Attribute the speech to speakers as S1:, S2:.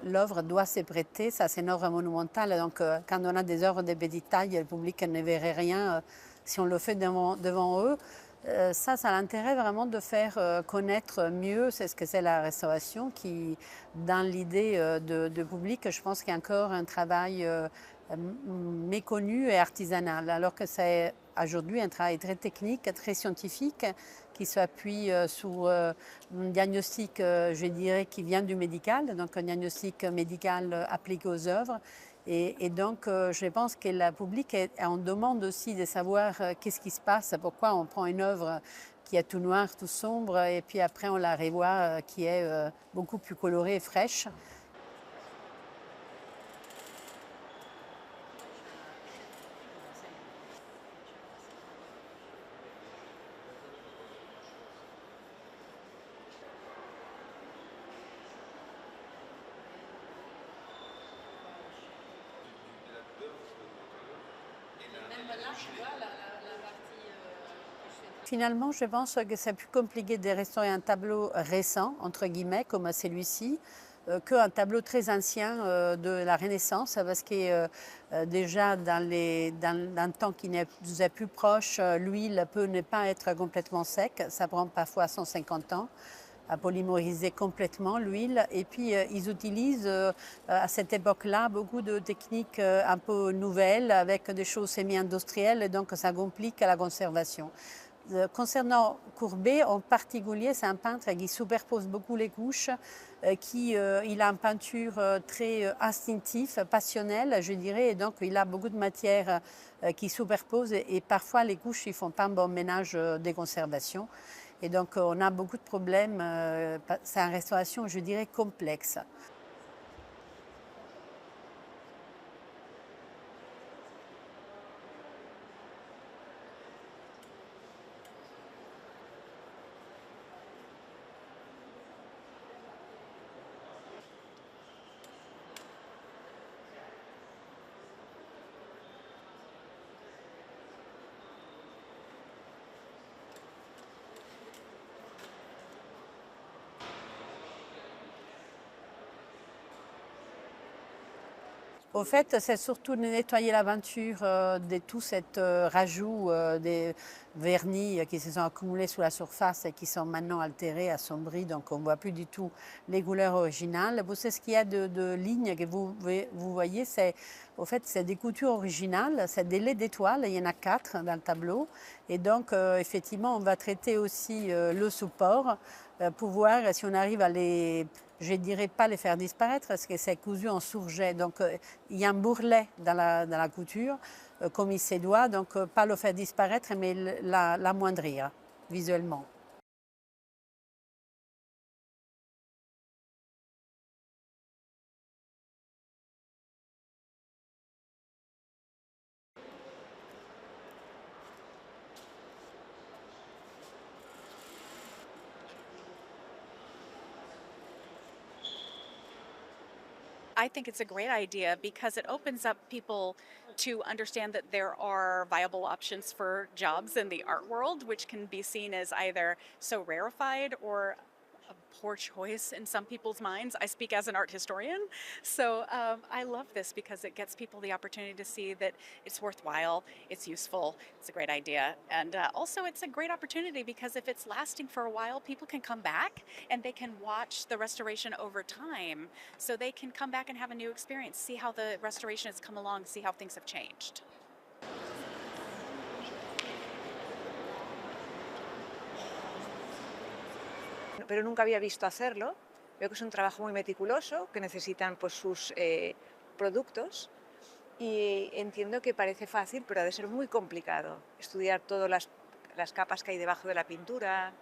S1: L'œuvre doit se prêter, ça c'est une œuvre monumentale, donc quand on a des œuvres de petite taille, le public ne verrait rien si on le fait devant eux. Ça a l'intérêt vraiment de faire connaître mieux c'est ce que c'est la restauration, qui, dans l'idée de public, je pense qu'il y a encore un travail méconnu et artisanal, alors que c'est aujourd'hui un travail très technique, très scientifique, qui s'appuie sur un diagnostic, je dirais, qui vient du médical, donc un diagnostic médical appliqué aux œuvres. Et donc, je pense que le public est en demande aussi de savoir qu'est-ce qui se passe, pourquoi on prend une œuvre qui est tout noir, tout sombre, et puis après on la revoit qui est beaucoup plus colorée et fraîche. Finalement, je pense que c'est plus compliqué de restaurer un tableau récent, entre guillemets, comme celui-ci, qu'un tableau très ancien de la Renaissance, parce que déjà dans un temps qui nous est plus proche, l'huile peut ne pas être complètement sec, ça prend parfois 150 ans à polymériser complètement l'huile. Et puis, ils utilisent à cette époque-là beaucoup de techniques un peu nouvelles avec des choses semi-industrielles, et donc ça complique la conservation. Concernant Courbet, en particulier, c'est un peintre qui superpose beaucoup les couches, il a une peinture très instinctive, passionnelle, je dirais, et donc il a beaucoup de matières qui superposent et parfois les couches ne font pas un bon ménage des conservations. Et donc on a beaucoup de problèmes, c'est une restauration, je dirais, complexe. Au fait, c'est surtout de nettoyer la peinture de tout cet rajout des vernis qui se sont accumulés sous la surface et qui sont maintenant altérés, assombris, donc on ne voit plus du tout les couleurs originales. Vous savez, ce qu'il y a de lignes que vous voyez, c'est au fait, c'est des coutures originales, c'est des laits d'étoiles, il y en a 4 dans le tableau. Et donc, effectivement, on va traiter aussi le support pour voir si on arrive à les, je ne dirais pas les faire disparaître parce que c'est cousu en surjet. Donc, il y a un bourrelet dans la couture, comme il se doit, donc pas le faire disparaître, mais l'amoindrir visuellement.
S2: I think it's a great idea because it opens up people to understand that there are viable options for jobs in the art world, which can be seen as either so rarefied or a poor choice in some people's minds. I speak as an art historian, so I love this because it gets people the opportunity to see that it's worthwhile, it's useful, it's a great idea, and also it's a great opportunity because if it's lasting for a while, people can come back and they can watch the restoration over time, so they can come back and have a new experience, see how the restoration has come along, see how things have changed.
S3: Pero nunca había visto hacerlo. Veo que es un trabajo muy meticuloso, que necesitan pues, sus productos y entiendo que parece fácil, pero ha de ser muy complicado estudiar todas las capas que hay debajo de la pintura,